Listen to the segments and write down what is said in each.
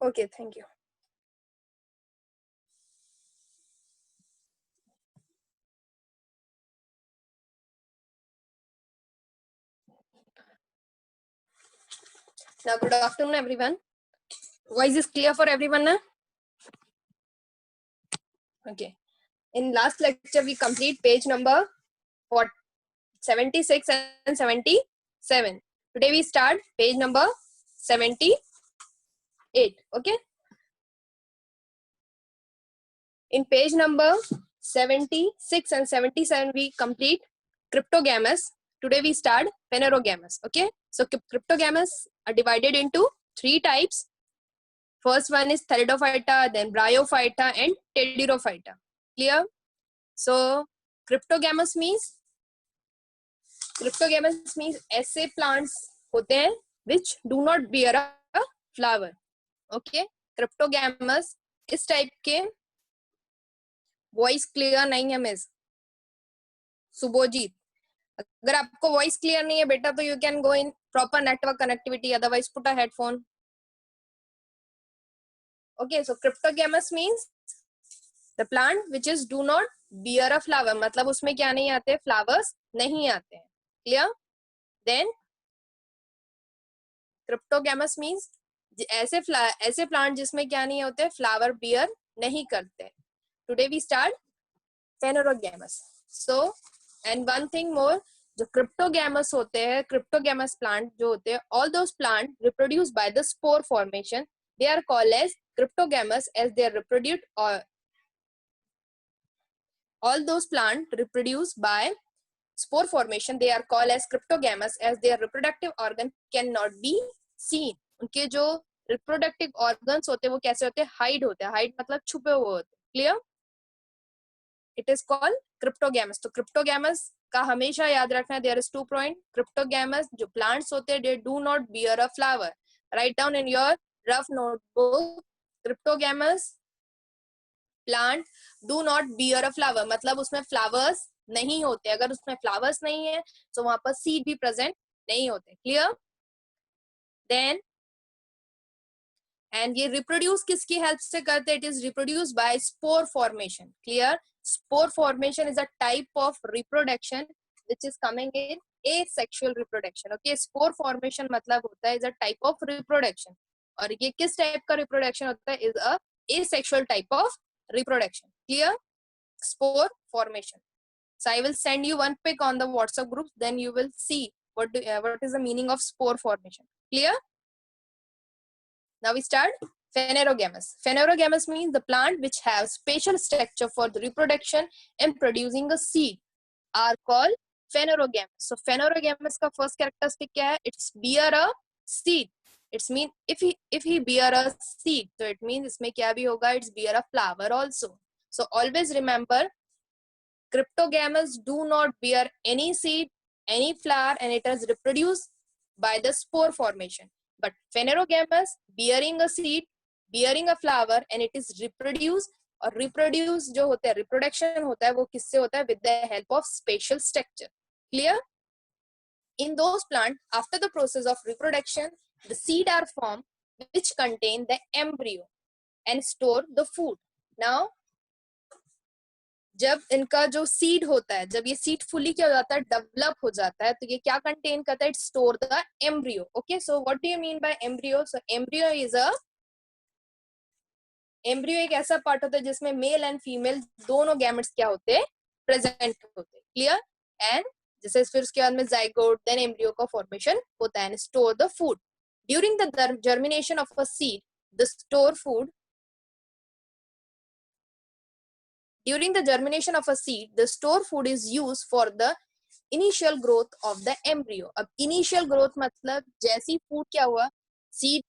Okay, thank you. Now, good afternoon, everyone. Voice is clear for everyone, na? Okay. In last lecture, we complete page number 76 and 77. Today, we start page number 78. Okay. In page number 76 and 77, we complete cryptogamous. Today, we start phanerogamous. Okay. So, cryptogamous are divided into three types. First one is Theriidophyta, then Bryophyta and Pteridophyta. Clear? So cryptogamous means ऐसे plants होते हैं which do not bear a flower. Okay? Cryptogamous इस type के voice clear नहीं है miss सुबोजीत. अगर आपको voice clear नहीं है बेटा तो you can go in proper network connectivity, otherwise put a headphone. Okay, so cryptogamous means the plant which is do not bear a flower, मतलब उसमें क्या नहीं आते, flowers नहीं आते हैं. Clear? Then cryptogamous means ऐसे प्लांट जिसमें क्या नहीं होते, फ्लावर बियर नहीं करते. Today we start phanerogamous. So and one thing more, जो cryptogamous होते हैं, cryptogamous plant जो होते हैं, all those plant reproduced by the spore formation, they are called as cryptogamous as they are reproduced, or all those plant reproduced by spore formation, they are called as cryptogamous as their reproductive organ cannot be seen. उनके जो reproductive organs होते हैं वो कैसे होते हैं, hide होते हैं. हाइड मतलब छुपे हुए होते हैं. Clear? It is called cryptogams. तो क्रिप्टोगैमस का हमेशा याद रखना है, देयर इज 2 पॉइंट. क्रिप्टोगैमस जो प्लांट्स होते हैं, they do not bear a flower. Write down in your rough notebook, cryptogams plant do not bear a flower, मतलब उसमें फ्लावर्स नहीं होते. अगर उसमें फ्लावर्स नहीं है तो वहां पर सीड भी प्रेजेंट नहीं होते. क्लियर? देन एंड ये रिप्रोड्यूस किसकी हेल्प से करते हैं? It is reproduce by spore formation. Clear? Spore formation is a type of reproduction which is coming in asexual reproduction. Okay, spore formation मतलब होता है is a type of reproduction. और ये किस टाइप का रिप्रोडक्शन होता है? Is a asexual type of reproduction. Clear? Spore formation. So I will send you one pic on the WhatsApp group, then you will see what is the meaning of spore formation. Clear? Now we start phanerogamous. Phanerogamous means the plant which have special structure for the reproduction and producing a seed are called phanerogamous. So phanerogamous का first characteristic क्या है? It's bear a seed. It's mean if he bear a seed, so it means इसमें क्या भी होगा? It's bear a flower also. So always remember, cryptogamous do not bear any seed, any flower, and it is reproduced by the spore formation. But phanerogamous bearing a seed, bearing a flower, and it is reproduced, और reproduce जो होता है, reproduction होता है, वो किससे होता है? With the help of spatial structure. Clear? In those plants, after the process of reproduction, the seed are formed which contain the embryo and store the food. Now जब इनका जो सीड होता है, जब ये सीड फुली क्या हो जाता है, डेवलप हो जाता है, तो ये क्या कंटेन करता है? It store the embryo. Okay, so what do you mean bye embryo? So embryo एक ऐसा पार्ट होता है जिसमें मेल एंड फीमेल दोनों गैमेट्स क्या होते हैं? प्रेजेंट होते हैं. क्लियर? एंड जैसे फिर उसके बाद में जाइगोट, देन एम्ब्रियो का फॉर्मेशन होता है. And store the food during the germination of a seed. The store food During the germination of a seed, the store food is used for the initial growth of the embryo. अब initial growth मतलब जैसी food क्या हुआ, seed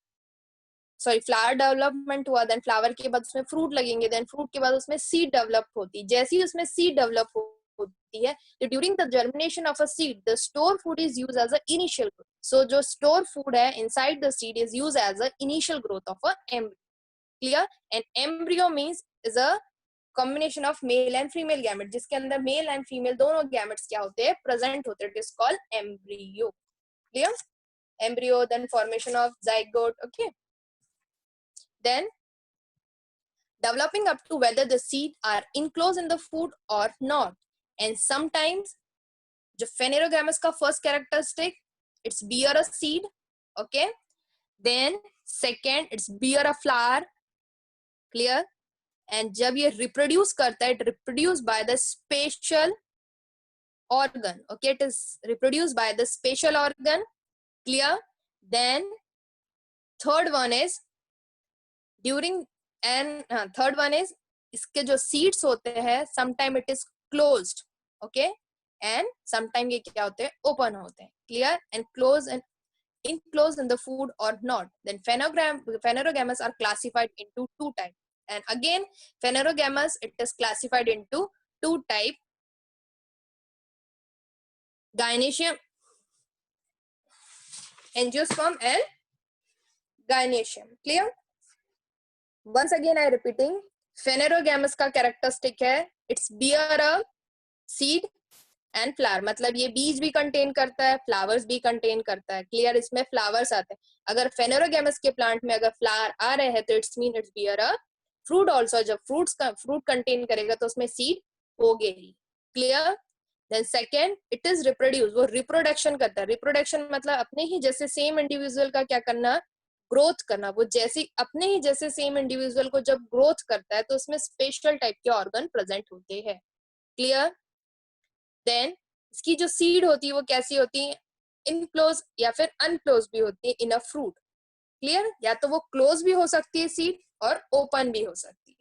flower development हुआ, then flower के बाद उसमें fruit लगेंगे, देन फ्रूट के बाद उसमें सीड डेवलप होती है. जैसी उसमें सीड डेवलप होती है, तो during the germination of a seed the store food is use as a initial growth. So जो स्टोर फूड है inside the seed is use as a initial growth of a embryo. Clear? And embryo means is a combination of male and female gamete, जिसके अंदर male and female दोनों gametes क्या होते हैं? Present होते हैं. It is called embryo. Clear? Embryo, then formation of zygote. Okay, then developing up to whether the seed are enclosed in the food or not. And sometimes जो phanerogamous का first characteristic, it's bear a seed, okay, then second it's bear a flower, clear, and जब ये reproduce करता है, it reproduce by the spatial organ, okay, it is reproduced by the spatial organ, clear. Then third one is during, and third one is इसके जो seeds होते हैं sometime it is closed, okay, and sometime ये क्या होते हैं, open होते हैं, clear, and close and enclosed in the food or not. Then phanerogamous are classified into two types, and again phanerogamous it is classified into two type, gynoecium, angiosperm and gynoecium, clear. Once again I repeating, phanerogamous का characteristic है it's bear a seed and flower, मतलब ये बीज भी contain करता है, flowers भी contain करता है, क्लियर, इसमें फ्लावर्स आते हैं. अगर फेनेरोगेमस के प्लांट में अगर फ्लावर आ रहे हैं तो it's mean it's bear a fruit also, जब फ्रूट कंटेन करेगा तो उसमें सीड होगी, clear. Then second it is reproduce, वो रिप्रोडक्शन करता है, रिप्रोडक्शन मतलब अपने ही जैसे सेम इंडिविजुअल का क्या करना, ग्रोथ करना, वो जैसे अपने ही जैसे सेम इंडिविजुअल को जब ग्रोथ करता है तो उसमें स्पेशल टाइप के ऑर्गन प्रेजेंट होते हैं, क्लियर. देन इसकी जो सीड होती है वो कैसी होती है, इनक्लोज या फिर अनक्लोज भी होती है इन अ फ्रूट, क्लियर, या तो वो क्लोज भी हो सकती है सीड और ओपन भी हो सकती है.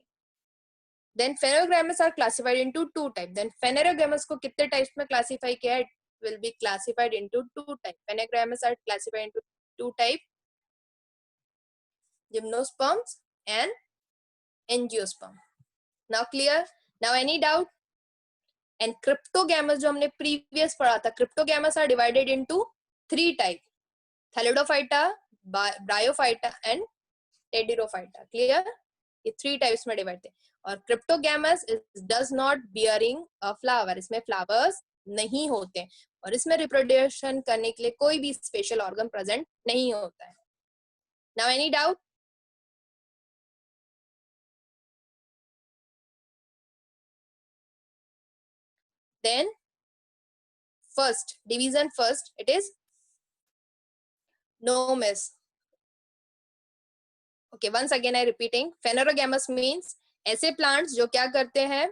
Then phanerogamous are classified into two type. Then phanerogamous को कितने टाइप्स में क्लासिफाई किया है, it will be classified into two type. phanerogamous are classified into two type, gymnosperms and angiosperm. Now clear? Now any doubt? And cryptogamous जो हमने previous पढ़ा था, cryptogamous are divided into three type, Thalidomypha, Bryophyta and Pteridophyta, clear, ये three types में divide थे. और cryptogams does not bearing a flower, इसमें flowers नहीं होते और इसमें रिप्रोडक्शन करने के लिए कोई भी स्पेशल ऑर्गन प्रेजेंट नहीं होता है. Now any doubt? Then first division, first it is नोमिस. Okay, once again I repeating, phanerogamous means ऐसे प्लांट्स जो क्या करते हैं,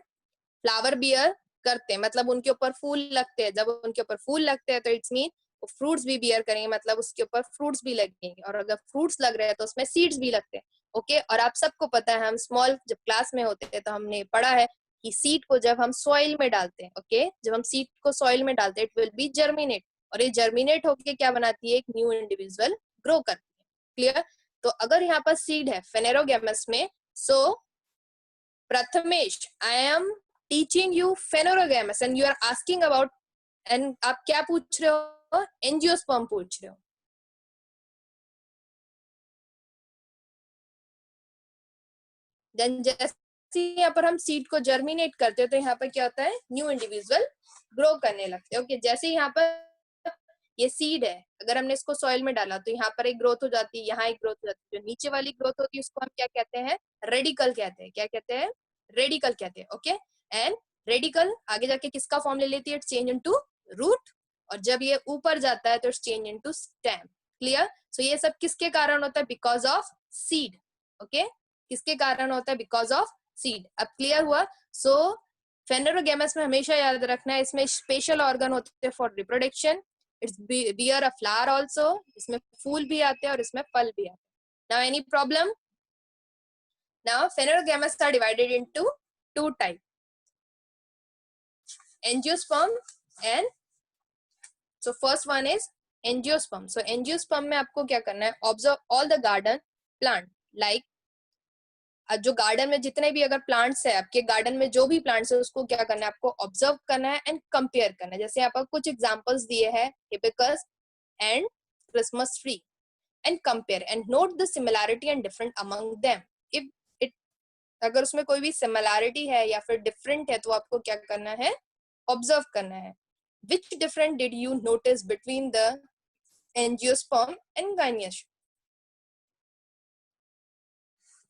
फ्लावर बियर करते हैं, मतलब उनके ऊपर फूल लगते हैं, जब उनके ऊपर फूल लगते हैं तो इट्स मीन वो फ्रूट्स भी बियर करेंगे, मतलब उसके ऊपर फ्रूट्स भी लगेंगे, और अगर फ्रूट्स लग रहे हैं तो उसमें सीड्स भी लगते हैं, ओके. और आप सबको पता है, हम स्मॉल जब क्लास में होते हैं तो हमने पढ़ा है कि सीड को जब हम सॉइल में डालते हैं, ओके, जब हम सीड को सॉइल में डालते हैं इट विल बी जर्मिनेट, और ये जर्मिनेट होके क्या बनाती है, एक न्यू इंडिविजुअल ग्रो करती है, क्लियर. तो अगर यहाँ पर सीड है फेनेरोगेमस में, so Prathmesh I am teaching you phanerogamous and you are asking about, and आप क्या पूछ रहे हो, एंजियोस्पर्म पूछ रहे हो. देन जैसे यहाँ पर हम सीड को जर्मिनेट करते हो तो यहाँ पर क्या होता है, न्यू इंडिविजुअल ग्रो करने लगते हैं, ओके. जैसे यहाँ पर ये सीड है, अगर हमने इसको सॉइल में डाला तो यहाँ पर एक ग्रोथ हो जाती है, यहाँ एक ग्रोथ हो जाती है, जो नीचे वाली ग्रोथ होती है उसको हम क्या कहते हैं, रेडिकल कहते हैं, क्या कहते हैं, रेडिकल कहते हैं, ओके. एंड रेडिकल आगे जाके किसका फॉर्म ले लेती है, चेंज इनटू रूट, और जब ये ऊपर जाता है तो चेंज इनटू स्टेम, क्लियर. सो ये सब किसके कारण होता है, बिकॉज ऑफ सीड, ओके, किसके कारण होता है, बिकॉज ऑफ सीड. अब क्लियर हुआ. सो फेनेरोगेमस में हमेशा याद रखना है, इसमें स्पेशल ऑर्गन होते हैं for reproduction, it's bear a flower also, इसमें फूल भी आते हैं और इसमें फल भी आते हैं. Now any problem? Now phanerogamous are divided into two type, angiosperm and, so first one is angiosperm. So angiosperm में आपको क्या करना है, observe all the garden plant, like जो गार्डन में जितने भी अगर प्लांट्स है, आपके गार्डन में जो भी प्लांट्स है उसको क्या करना है, आपको ऑब्जर्व करना है एंड कंपेयर करना है. जैसे यहाँ पर कुछ एग्जांपल्स दिए हैं, hibiscus and Christmas tree, and compare and note the similarity and different among them. If it, अगर उसमें कोई भी सिमिलैरिटी है या फिर डिफरेंट है तो आपको क्या करना है, ऑब्जर्व करना है. Which different did you notice between the angiosperm and gymnosperm?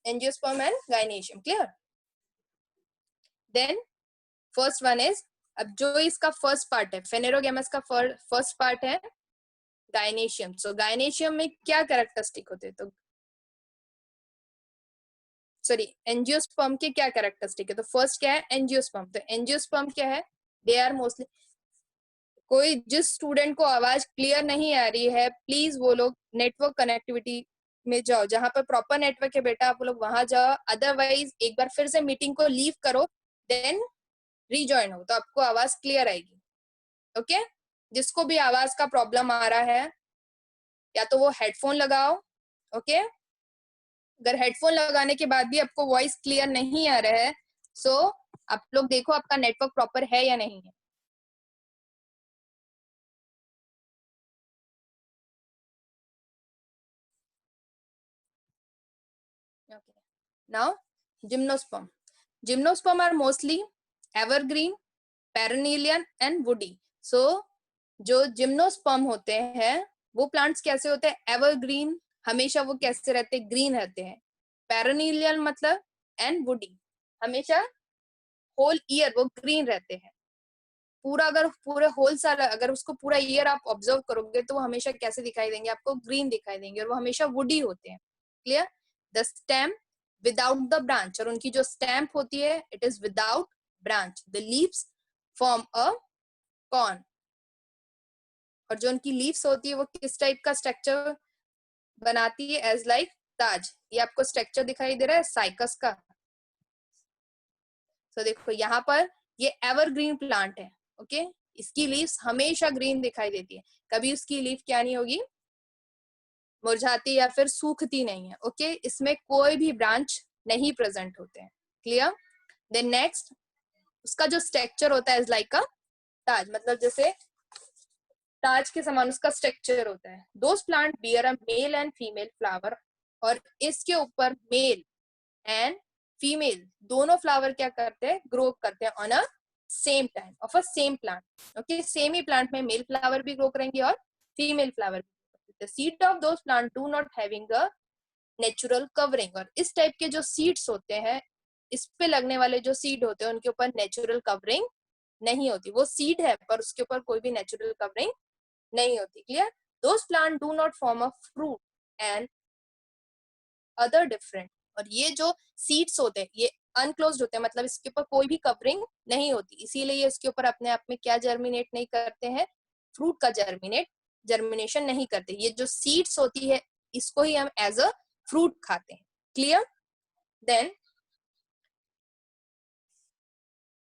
Angiosperm and gynoecium, clear. Then first one is, अब जो इसका फर्स्ट पार्ट है फेनेरोगेमस का फर्स्ट पार्ट है गायनेशियम। सो गायनेशियम में क्या कैरेक्टरिस्टिक होते हैं, तो सॉरी एंजियोस्पर्म के क्या कैरेक्टरिस्टिक है, तो फर्स्ट क्या है एंजियोस्पर्म। तो एंजियोस्पर्म क्या है, दे आर मोस्टली, कोई जिस स्टूडेंट को आवाज क्लियर नहीं आ रही है प्लीज वो लोग नेटवर्क कनेक्टिविटी में जाओ, जहां पर प्रॉपर नेटवर्क है बेटा आप लोग वहां जाओ, अदरवाइज एक बार फिर से मीटिंग को लीव करो देन रीजॉइन हो, तो आपको आवाज क्लियर आएगी। ओके जिसको भी आवाज का प्रॉब्लम आ रहा है या तो वो हेडफोन लगाओ। ओके अगर हेडफोन लगाने के बाद भी आपको वॉइस क्लियर नहीं आ रहा है, सो आप लोग देखो आपका नेटवर्क प्रॉपर है या नहीं है। Okay. Now, gymnosperm. Gymnosperm are mostly evergreen, perennial and woody. So, जो जिम्नोस्पर्म होते हैं वो प्लांट्स कैसे होते हैं, एवरग्रीन, हमेशा वो कैसे रहते हैं, ग्रीन रहते हैं। पेरेनियल मतलब एंड वुडी, हमेशा होल ईयर वो ग्रीन रहते हैं। पूरा अगर पूरे होल साल अगर उसको पूरा ईयर आप ऑब्जर्व करोगे तो वो हमेशा कैसे दिखाई देंगे, आपको ग्रीन दिखाई देंगे, और वो हमेशा वुडी होते हैं। Clear. The stem without the branch, और उनकी जो स्टैम्प होती है it is without branch. The leaves form a corn, और जो उनकी लीव्स होती है वो किस टाइप का स्ट्रक्चर बनाती है, एज लाइक ताज। ये आपको स्ट्रक्चर दिखाई दे रहा है साइकस का। तो देखो यहाँ पर ये एवरग्रीन प्लांट है। ओके इसकी लीव्स हमेशा ग्रीन दिखाई देती है, कभी उसकी लीफ क्या नहीं होगी, मुरझाती या फिर सूखती नहीं है। ओके इसमें कोई भी ब्रांच नहीं प्रेजेंट होते हैं। क्लियर। देन नेक्स्ट, उसका जो स्ट्रक्चर होता है इज लाइक का ताज, मतलब जैसे ताज के समान उसका स्ट्रक्चर होता है। Those plant bear a male and female flower, और इसके ऊपर मेल एंड फीमेल दोनों फ्लावर क्या करते हैं, ग्रो करते हैं on a same time of a same plant. Okay same ही प्लांट में मेल फ्लावर भी ग्रो करेंगे और फीमेल फ्लावर भी। The seed of those plant do not having a natural covering, और इस टाइप के जो सीड्स होते हैं, इस पे लगने वाले जो सीड होते हैं उनके ऊपर नेचुरल कवरिंग नहीं होती। वो सीड है पर उसके ऊपर कोई भी नेचुरल कवरिंग नहीं होती। Clear. Those plant do not form a fruit and other different, और ये जो सीड्स होते हैं ये अनक्लोज्ड होते हैं, मतलब इसके ऊपर कोई भी कवरिंग नहीं होती, इसीलिए ये इसके ऊपर अपने आप में क्या जर्मिनेट नहीं करते हैं, फ्रूट का जर्मिनेशन नहीं करते। ये जो सीड्स होती है इसको ही हम एज अ फ्रूट खाते हैं। क्लियर। देन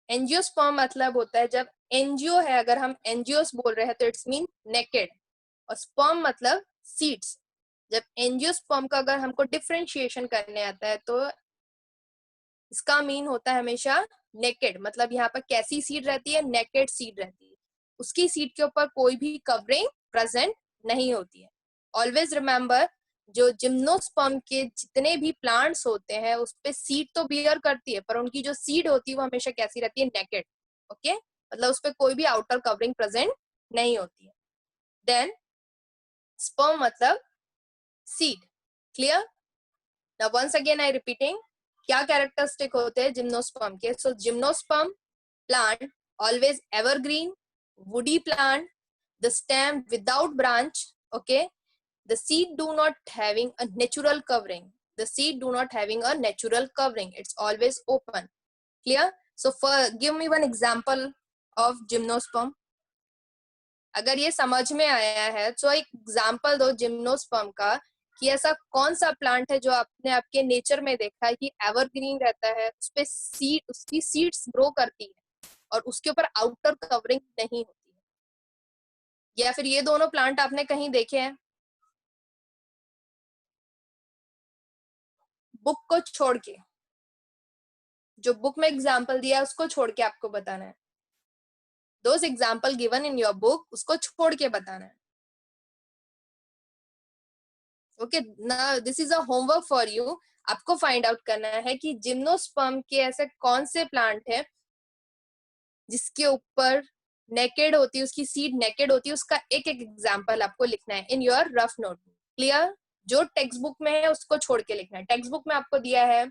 एंजियोस्पर्म मतलब होता है जब एनजीओ है, अगर हम एनजीओस बोल रहे हैं तो इट्स मीन नेकेड, और स्पर्म मतलब सीड्स। जब एंजियोस्पर्म का अगर हमको डिफरेंशिएशन करने आता है तो इसका मीन होता है हमेशा नेकेड, मतलब यहाँ पर कैसी सीड रहती है, नेकेड सीड रहती है, उसकी सीड के ऊपर कोई भी कवरिंग प्रेजेंट नहीं होती है। ऑलवेज रिमेम्बर, जो जिम्नोस्पर्म के जितने भी प्लांट्स होते हैं उस पे सीड तो बियर करती है, पर उनकी जो सीड होती है वो हमेशा कैसी रहती है, नेकेड। ओके मतलब उस पे कोई भी आउटर कवरिंग प्रेजेंट नहीं होती है। देन स्पर्म मतलब seed. Clear. Now once again I repeating, क्या कैरेक्टरिस्टिक होते हैं जिम्नोस्पर्म के। So gymnosperm plant always evergreen, woody plant, the stem without branch. Okay the seed do not having a natural covering, the seed do not having a natural covering, it's always open. Clear. So for give me one example of gymnosperm, अगर ये समझ में आया है तो एक example दो gymnosperm का, कि ऐसा कौन सा प्लांट है जो आपने आपके नेचर में देखा है कि एवरग्रीन रहता है, उस पे सीड उसकी सीड्स ग्रो करती है और उसके ऊपर आउटर कवरिंग नहीं होती है, या फिर ये दोनों प्लांट आपने कहीं देखे हैं। बुक को छोड़ के, जो बुक में एग्जाम्पल दिया है उसको छोड़ के आपको बताना है, those example given in your book उसको छोड़ के बताना है। Okay now this is a homework for you, आपको फाइंड आउट करना है कि जिम्नोस्पर्म के ऐसे कौन से प्लांट है जिसके ऊपर नेकेड होती है, उसकी सीड नेकेड होती है, उसका एक एक एग्जाम्पल आपको लिखना है in your rough notebook. Clear. जो टेक्स्ट बुक में है उसको छोड़ के लिखना है। टेक्स्ट बुक में आपको दिया है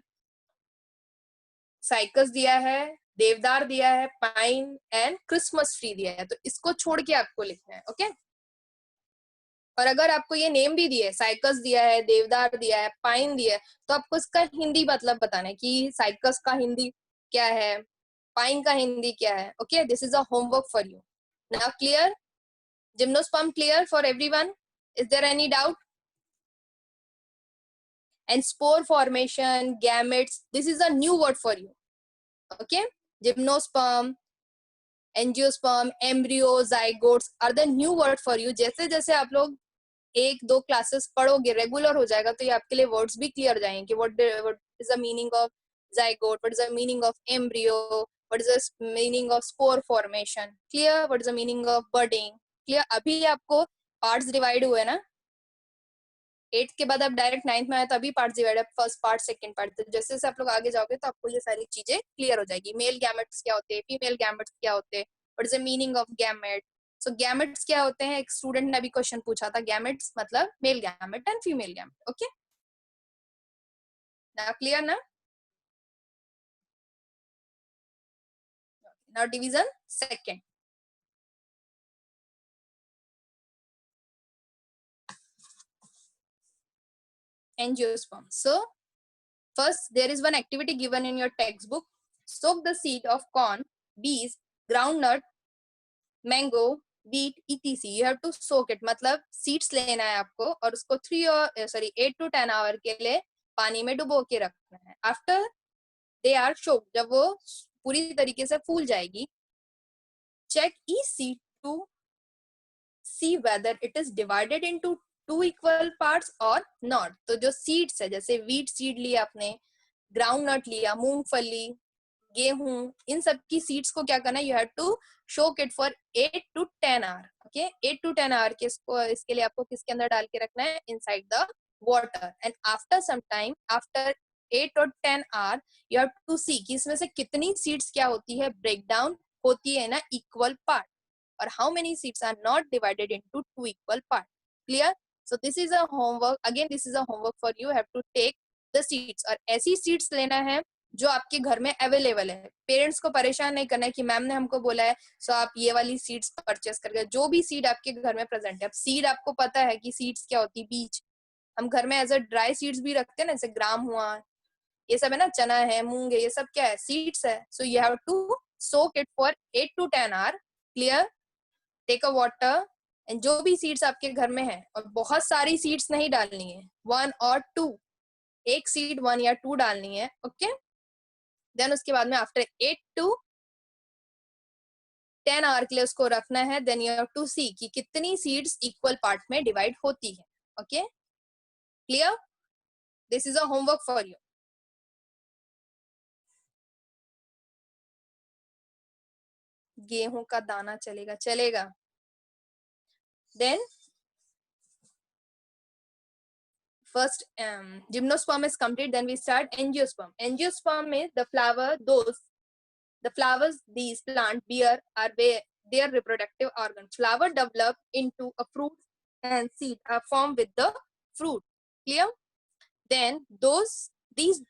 साइकस दिया है, देवदार दिया है, पाइन एंड क्रिसमस ट्री दिया है, तो इसको छोड़ के आपको लिखना है। ओके, और अगर आपको ये नेम भी दिए, साइकस दिया है, देवदार दिया है, पाइन दिया है, तो आपको इसका हिंदी मतलब बताना है कि साइकस का हिंदी क्या है, पाइन का हिंदी क्या है। Okay, this is a homework for you. Now clear? Gymnosperm clear for everyone? Is there any doubt? And spore formation, gametes, this is a new word for you. Okay, gymnosperm, angiosperm, embryo, zygotes are the new word for you. जैसे जैसे आप लोग एक दो classes पढ़ोगे, regular हो जाएगा, तो ये आपके लिए वर्ड्स भी क्लियर हो जाएंगे कि what is the meaning of zygote, what is the meaning of embryo, what is the meaning of spore formation, clear? What is the meaning of budding, clear? अभी आपको पार्ट्स डिवाइड हुए ना, 8th के बाद आप डायरेक्ट 9th में आए तो अभी पार्ट डिवाइड है, फर्स्ट पार्ट, सेकंड पार्ट। तो जैसे जैसे आप लोग आगे जाओगे तो आपको ये सारी चीजें क्लियर हो जाएगी। मेल गैमेट्स क्या होते हैं, फीमेल गैमेट्स क्या होते हैं, what is the meaning of gamete. So gametes क्या होते हैं, एक स्टूडेंट ने अभी क्वेश्चन पूछा था, गैमेट्स मतलब male gamete and female gamete. Okay, now clear ना? Now division second, angiosperm. So first there is one activity given in your textbook: soak the seed of corn, bees, groundnut, mango, beet etc. You have to soak it, मतलब seeds लेना है आपको और उसको 8 to 10 hour के लिए पानी में डुबो के रखना है। आफ्टर दे आर सोक, जब वो पूरी तरीके से फूल जाएगी, check each seed to see whether it is divided into 2 equal parts और नॉट। तो जो सीड्स है, जैसे वीट सीड लिया आपने, ग्राउंड नट लिया, मूंगफली, गेहूं, इन सब की सीड्स को क्या करना है, you have to soak it for 8 to 10 hour. Okay, 8 to 10 hour के इसके लिए आपको किसके अंदर डाल के रखना है, inside the water. And after some time, after 8 or 10 hour, you have to see कि इसमें से कितनी सीड्स क्या होती है, ब्रेक डाउन होती है ना इक्वल पार्ट, और how many seeds are not divided into 2 equal part. Clear? So this is a homework, again this is a homework for you, have to take the seeds, और ऐसी seeds लेना है जो आपके घर में अवेलेबल है। पेरेंट्स को परेशान नहीं करना है कि मैम ने हमको बोला है सो आप ये वाली सीड्स परचेस करके, जो भी सीड आपके घर में प्रेजेंट है। अब सीड आपको पता है कि सीड्स क्या होती है, बीज हम घर में एज अ ड्राई सीड्स भी रखते हैं ना, जैसे ग्राम हुआ, ये सब है ना, चना है, मूंग है, ये सब क्या है, सीड्स है। So you have to soak it for 8 to 10 hour. Clear? Take a water, and जो भी सीड्स आपके घर में है, और बहुत सारी सीड्स नहीं डालनी है, 1 or 2, एक सीड 1 या 2 डालनी है। ओके, देन उसके बाद में आफ्टर 8 to 10 आवर के लिए उसको रखना है। Then you have to see कि कितनी सीड्स इक्वल पार्ट में डिवाइड होती है। Okay, clear? This is a homework for you. गेहूं का दाना चलेगा, चलेगा। Then first gymnosperm is complete, then we start angiosperm. Angiosperm is the flower, the flowers these plant bear are their reproductive organ. Flower develop into a fruit and seed are formed with the fruit. Clear? Then these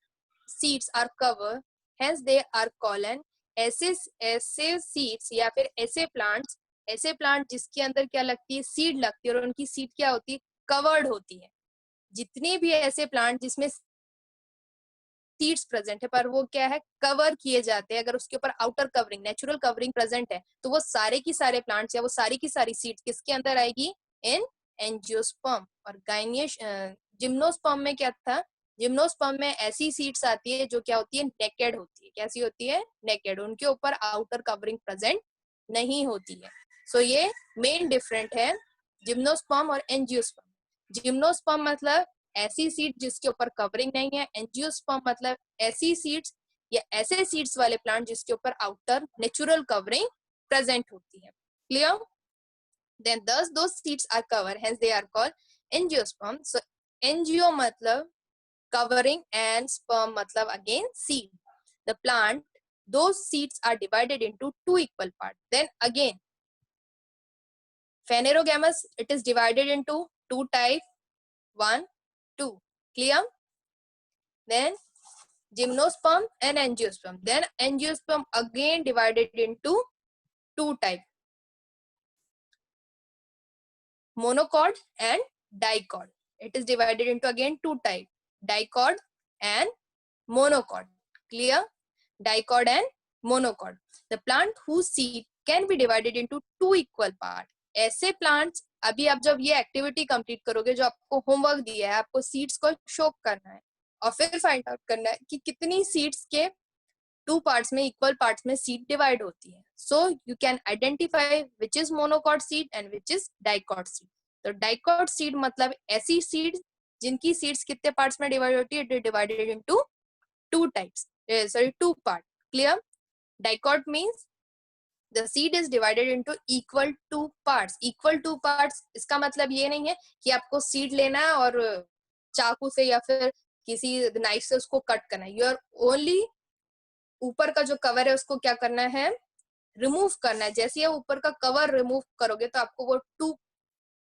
seeds are covered, hence they are called ऐसे ऐसे seeds या फिर ऐसे plant जिसके अंदर क्या लगती है, सीड लगती है, और उनकी सीड क्या होती है, कवर्ड होती है। जितने भी ऐसे प्लांट जिसमें सीड्स प्रेजेंट है पर वो क्या है, कवर किए जाते हैं, अगर उसके ऊपर outer covering, natural covering present है, तो वो सारे की सारे प्लांट्स या वो सारी की सारी सीड्स किसके अंदर आएगी, इन एंजियोस्पर्म। और गाइनियस जिम्नोस्पर्म में क्या था, जिम्नोस्पर्म में ऐसी सीड्स आती है जो क्या होती है, नेकेड होती है। कैसी होती है, नेकेड, उनके ऊपर आउटर कवरिंग प्रेजेंट नहीं होती है। सो ये मेन डिफरेंट है जिम्नोस्पर्म और एंजियोस्पर्म। जिम्नोस्पर्म मतलब ऐसी सीड जिसके ऊपर कवरिंग नहीं है, एंजियोस्पर्म मतलब ऐसी सीड्स या ऐसे सीड्स वाले प्लांट जिसके ऊपर आउटर नेचुरल कवरिंग प्रेजेंट होती है। Clear? then thus those seeds are covered, hence they are called angiosperm. So angio matlab covering and sperm matlab again seed. The plant, those seeds are divided into 2 equal parts. Then again phanerogamous, it is divided into 2 types. One 2. Clear? Then gymnosperm and angiosperm. Then angiosperm again divided into two types, monocot and dicot. It is divided into again two types, dicot and monocot. Clear? Dicot and monocot. The plant whose seed can be divided into two equal part. ऐसे plants, अभी आप जब ये activity complete करोगे, जो आपको homework दिया है, आपको सीड्स को शो करना है और फिर फाइंड आउट करना है कि कितनी सीड्स के टू पार्ट्स में, इक्वल पार्ट्स में सीड डिवाइड होती है. So you can identify which is monocot seed and which is dicot seed. तो डाइकॉट सीड मतलब ऐसी सीड जिनकी सीड्स कितने पार्ट्स में डिवाइड होती है, it is divided into two types, two part. Clear? Dicot means the seed is divided into equal two parts. Equal two parts इसका मतलब ये नहीं है कि आपको सीड लेना है और चाकू से या फिर किसी नाइफ से उसको कट करना है. Your only ऊपर का जो कवर है उसको क्या करना है, रिमूव करना है. जैसे ये ऊपर का कवर रिमूव करोगे तो आपको वो टू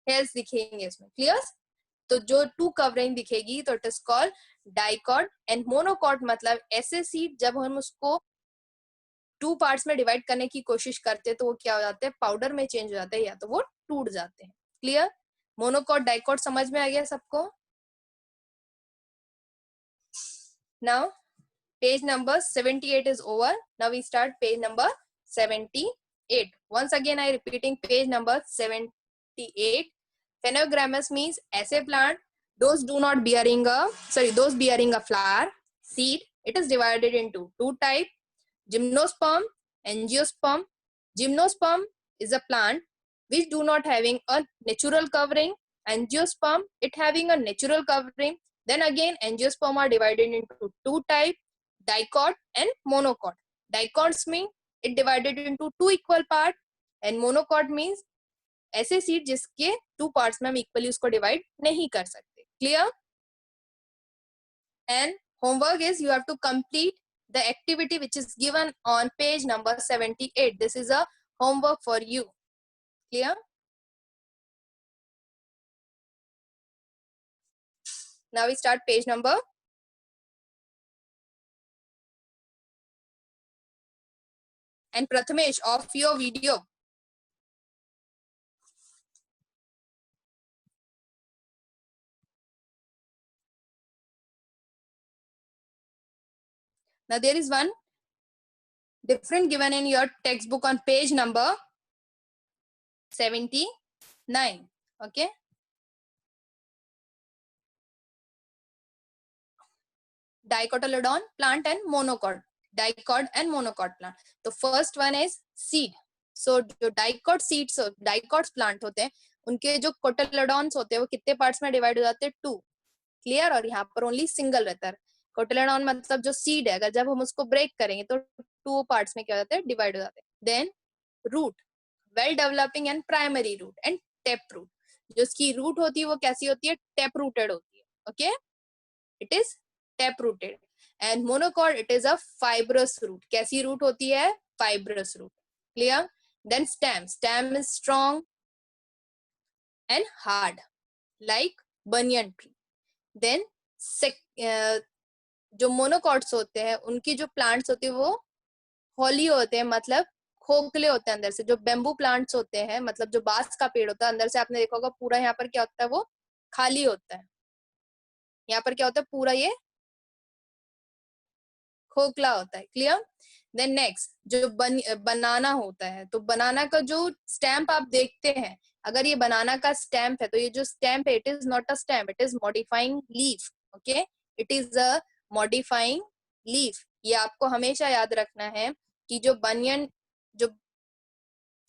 हेयर्स दिखेंगे इसमें. क्लियर? तो जो टू कवरिंग दिखेगी तो it is called dicot. And monocot मतलब ऐसे सीड जब हम उसको टू पार्ट्स में डिवाइड करने की कोशिश करते हैं तो वो क्या हो जाते हैं, पाउडर में चेंज हो जाते हैं या तो वो टूट जाते हैं. क्लियर? मोनोकॉट डाइकॉट समझ में आ गया सबको? Now page number 78 is over. Now we start page number 78. Once again I repeating page number 78. Phanerogamous means ऐसे plant those bearing a flower seed. It is divided into two types, gymnosperm, angiosperm. Gymnosperm is a plant which do not having a natural covering. Angiosperm it having a natural covering. Then again angiosperm are divided into two types, dicot and monocot. Dicots mean it divided into two equal parts and monocot means ऐसे seed जिसके two parts में हम equally उसको divide नहीं कर सकते. Clear? And homework is you have to complete the activity which is given on page number 78. This is a homework for you. Clear? Now we start page number. And Prathamesh off your video. Now there is one different given in your textbook on page number 79. Okay. Dicotyledon plant and monocot. Dicot and monocot plant. तो first one is seed. So जो dicot seeds, dicot plant होते हैं, उनके जो कोटिलेडॉन्स होते हैं वो कितने पार्ट्स में डिवाइड हो जाते हैं, टू. क्लियर? और यहाँ पर ओनली सिंगल रहता है. कोटिलेडॉन मतलब जो सीड है, अगर जब हम उसको ब्रेक करेंगे तो टू पार्ट्स में क्या हो जाते हैं, डिवाइड हो जाते हैं. Then root, well developing and primary root and tap root. जो इसकी रूट होती है वो कैसी होती है, टेप रूटेड होती है. Okay, it is tap rooted. And monocot it is a fibrous root. कैसी रूट होती है, fibrous root. Clear? Then stem, stem is strong and hard like banyan tree. Then जो मोनोकॉट्स होते हैं उनकी जो प्लांट्स होते हैं वो हॉली होते हैं, मतलब खोखले होते हैं अंदर से. जो बेम्बू प्लांट्स होते हैं, मतलब जो बांस का पेड़ होता है, अंदर से आपने देखा होगा पूरा यहाँ पर क्या होता है, वो खाली होता है. यहाँ पर क्या होता है, पूरा ये खोखला होता है. क्लियर? देन नेक्स्ट जो बनाना होता है, तो बनाना का जो स्टैम्प आप देखते हैं, अगर ये बनाना का स्टैम्प है तो ये जो स्टैम्प है it is not a stamp, it is modifying leaf. Okay, it is a modifying leaf. ये आपको हमेशा याद रखना है कि जो बनियन जो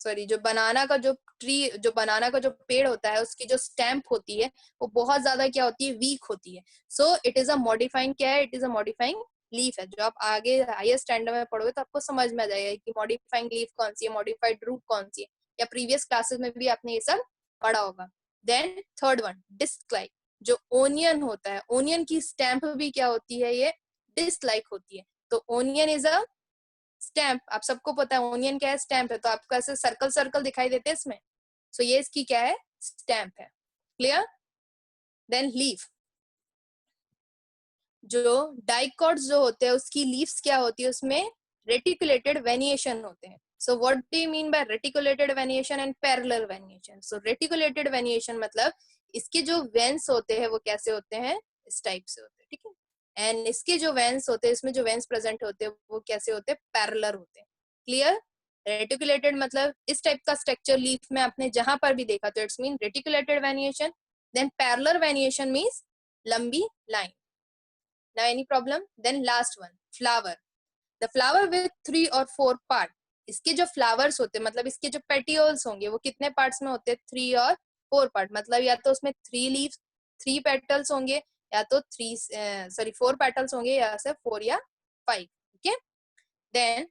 जो बनाना का जो ट्री, जो बनाना का जो पेड़ होता है, उसकी जो स्टैम्प होती है वो बहुत ज्यादा क्या होती है, वीक होती है. So it is a modifying, क्या है, it is a modifying leaf है. जो आप आगे हायर स्टैंडर्ड में पढ़ोगे तो आपको समझ में आ जाएगा कि मॉडिफाइंग लीफ कौन सी है, मॉडिफाइड रूट कौन सी है, या प्रीवियस क्लासेस में भी आपने ये सब पढ़ा होगा. Then third one, disc like. जो ओनियन होता है, ओनियन की स्टैम्प भी क्या होती है, ये डिस्क लाइक होती है. तो ओनियन इज अ स्टैम्प. आप सबको पता है ओनियन क्या है, स्टैम्प है. तो आपको ऐसे सर्कल सर्कल दिखाई देते हैं इसमें, सो ये इसकी क्या है, स्टैम्प है. क्लियर? देन लीफ, जो डाइकॉट्स जो होते हैं उसकी लीव्स क्या होती है, उसमें रेटिकुलेटेड वेनिएशन होते हैं. So what do you mean by reticulated venation and parallel venation? So reticulated venation मतलब इसके जो वेन्स होते हैं वो कैसे होते हैं, इस टाइप से होते हैं, ठीक है. एंड इसके जो वेन्स होते हैं, इसमें जो वेन्स प्रेजेंट होते हैं वो कैसे होते हैं, पैरेलल होते हैं. क्लियर? रेटिकुलेटेड मतलब इस टाइप का स्ट्रक्चर लीफ में आपने जहां पर भी देखा तो it's mean reticulated venation. Then parallel venation means लंबी line. Now any problem? Then last one, flower. The flower with 3 or 4 part. इसके जो flowers होते हैं मतलब इसके जो petioles होंगे वो कितने parts में होते हैं, 3 और 4 part. मतलब या तो उसमें 3 leaves 3 petals होंगे या तो 4 petals होंगे या से 4 या 5. Okay. Then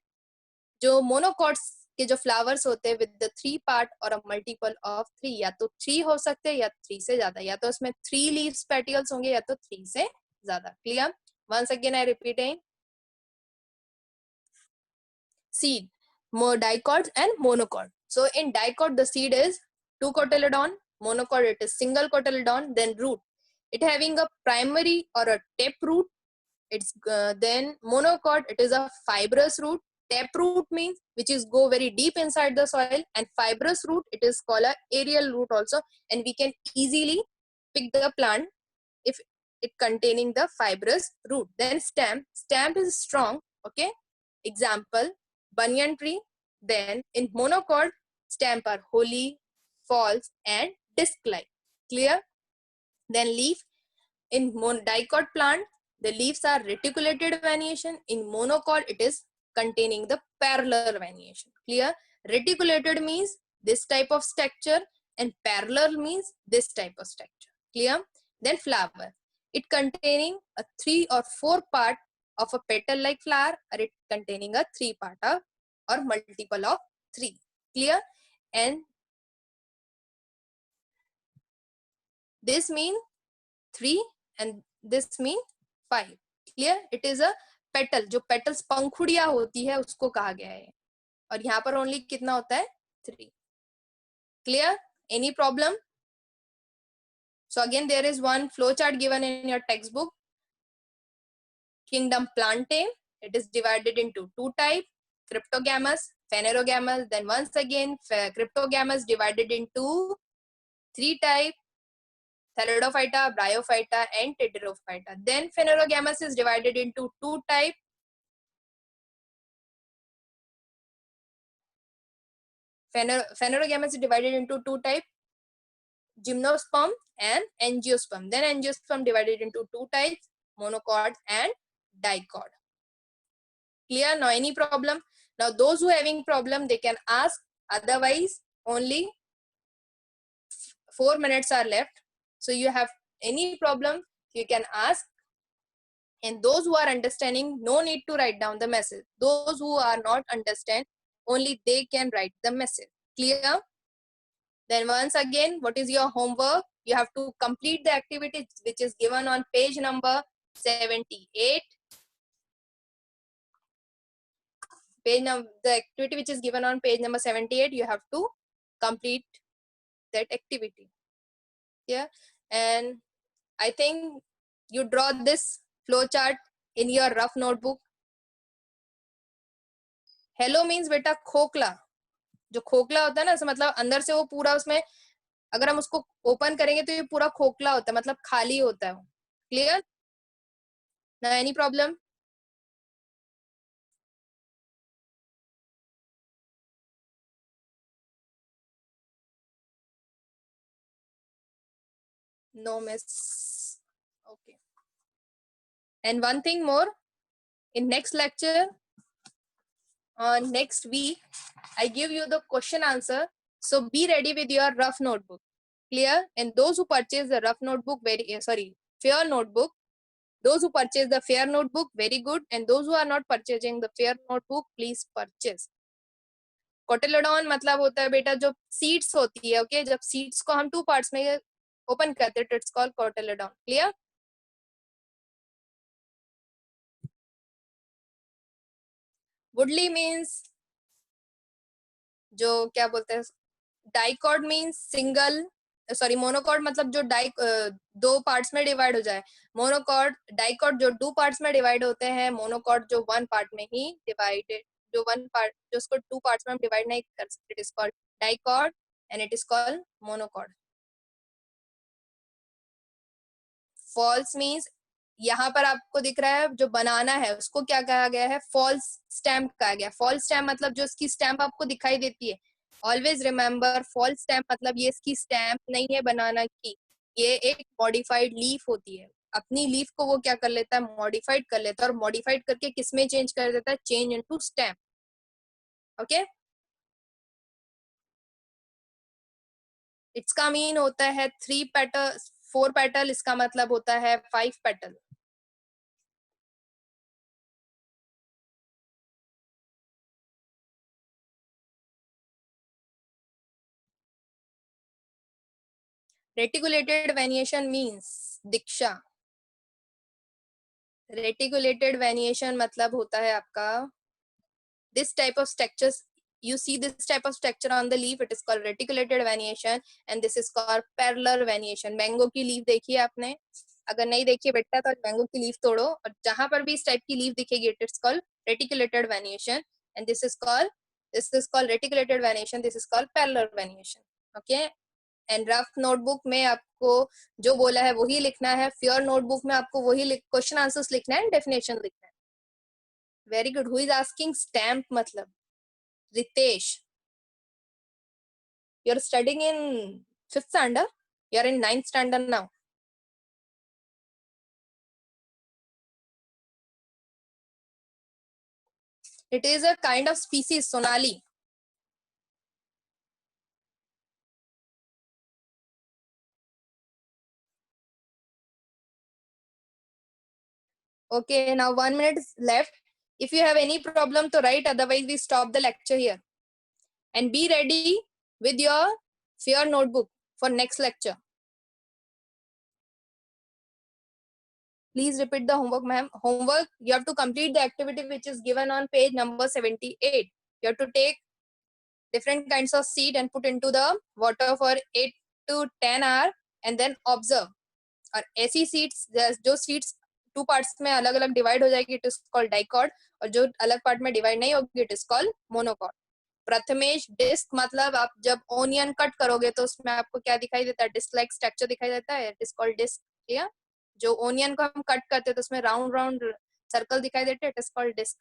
जो monocots के जो flowers होते हैं with the 3 part और a multiple of 3, या तो 3 हो सकते हैं या 3 से ज्यादा, या तो उसमें 3 leaves petioles होंगे या तो 3 से ज्यादा. Clear? Once again I repeating. Seed, more dicot and monocot. So in dicot the seed is 2 cotyledon, monocot it is single cotyledon. Then root, it having a primary or a tap root. It's then monocot it is a fibrous root. Tap root means which is go very deep inside the soil, and fibrous root it is called a aerial root also, and we can easily pick the plant if it containing the fibrous root. Then stem is strong. Okay, example banyan tree. Then in monocot stem are holey, false and disc-like. Clear? Then leaf, in dicot plant the leaves are reticulated venation. In monocot it is containing the parallel venation. Clear? Reticulated means this type of structure and parallel means this type of structure. Clear? Then flower, it containing a 3 or 4 part of a petal like flower, or it containing a 3 part of or multiple of 3. Clear? And this mean 3 and this mean 5. Clear? It is a petal. जो petals पंखुड़िया होती है उसको कहा गया है, और यहाँ पर only कितना होता है, 3. Clear? Any problem? So again there is one flow chart given in your textbook. Kingdom Plantae, it is divided into 2 types, Cryptogamous, Phanerogamous. Then once again Cryptogamous divided into 3 types, Theriodophyta, Bryophyta and Pteridophyta. Then Phanerogamous is divided into 2 types, Phanerogamous is divided into 2 types, Gymnosperm and Angiosperm. Then Angiosperm divided into 2 types, monocot and dicot. Clear? Now any problem? Now those who having problem they can ask, otherwise only 4 minutes are left. So you have any problem you can ask, and those who are understanding no need to write down the message. Those who are not understand only they can write the message. Clear? Then once again, what is your homework? You have to complete the activity which is given on page number 78. The activity which is given on page number 78, you have to complete that activity. Yeah, and I think you draw this flow chart in your rough notebook. Hello means बेटा खोखला, जो खोखला होता है ना, मतलब अंदर से वो पूरा उसमें अगर हम उसको ओपन करेंगे तो ये पूरा खोखला होता है, मतलब खाली होता है वो. क्लियर? ना any problem? No miss. Okay. And one thing more, in next lecture on next week I give you the question answer, so be ready with your rough notebook. Clear? And those who purchase the rough notebook, fair notebook, those who purchase the fair notebook, very good, and those who are not purchasing the fair notebook, please purchase. कोटिलोडॉन मतलब होता है बेटा जो seeds होती है. Okay, जब seeds को हम 2 पार्ट्स में ओपन करते हैं, इट्स कॉल्ड कोटिलोडॉन. क्लियर? वुडली मीन्स जो क्या बोलते हैं, dicot means single, sorry monocot मतलब जो दो पार्ट्स में डिवाइड हो जाए, मोनोकॉट, डाइकॉट जो 2 पार्ट्स में डिवाइड होते हैं, मोनोकॉट जो 1 पार्ट में ही डिवाइडेड, जो 1 पार्ट जो उसको 2 पार्ट्स में हम डिवाइड नहीं कर सकते, it is called dicot and it is called monocot. False means यहाँ पर आपको दिख रहा है जो बनाना है उसको क्या कहा गया है, फॉल्स स्टैम्प कहा गया। फॉल्स स्टैम्प मतलब जो इसकी स्टैम्प आपको दिखाई देती है, ऑलवेज रिमेम्बर फॉल्स स्टैम्प मतलब ये इसकी स्टैम्प नहीं है बनाना की, ये एक मॉडिफाइड लीफ होती है। अपनी लीफ को वो क्या कर लेता है, मॉडिफाइड कर लेता है, और मॉडिफाइड करके किसमें चेंज कर देता है, चेंज इनटू स्टैम्प। ओके, इसका मीन होता है 3 पेटल 4 पेटल, इसका मतलब होता है 5 पेटल। रेटिकुलेटेड वेनिएशन मीन्स दीक्षा। रेटिकुलेटेड वेनिएशन मतलब होता है आपका this type of structures, you see this type of structure on the leaf, it is called reticulated venation and this is called parallel venation। Mango की leaf देखी है आपने, अगर नहीं देखी बेटा तो मैंगो की लीफ तोड़ो और जहां पर भी इस टाइप की लीफ दिखेगी it is called reticulated venation and this is called reticulated venation, this is called parallel venation. Okay, and rough notebook में आपको जो बोला है वही लिखना है, फ्योर नोटबुक में आपको वही क्वेश्चन आंसर्स लिखना है, डेफिनेशन लिखना है। Very good. Who is asking stamp मतलब? Ritesh, you're studying in 5th standard, you're in 9th standard now? It is a kind of species, Sonali. Okay, now 1 minute is left. If you have any problem to write, otherwise we stop the lecture here. And be ready with your fear notebook for next lecture. Please repeat the homework, ma'am. Homework, you have to complete the activity which is given on page number 78. You have to take different kinds of seed and put into the water for 8 to 10 hours and then observe. और ऐसी seeds जो seeds 2 parts में अलग अलग divide हो जाएगी it is called dicot, और जो अलग पार्ट में डिवाइड नहीं होगी it is called monocot. Prathamesh disc मतलब आप जब ओनियन कट करोगे तो उसमें आपको क्या दिखाई देता है, डिस्क लाइक स्ट्रक्चर दिखाई देता है, इट इज कॉल्ड डिस्क। या जो ओनियन को हम कट करते हैं तो उसमें राउंड राउंड सर्कल दिखाई देते हैं, इट इज कॉल्ड डिस्क।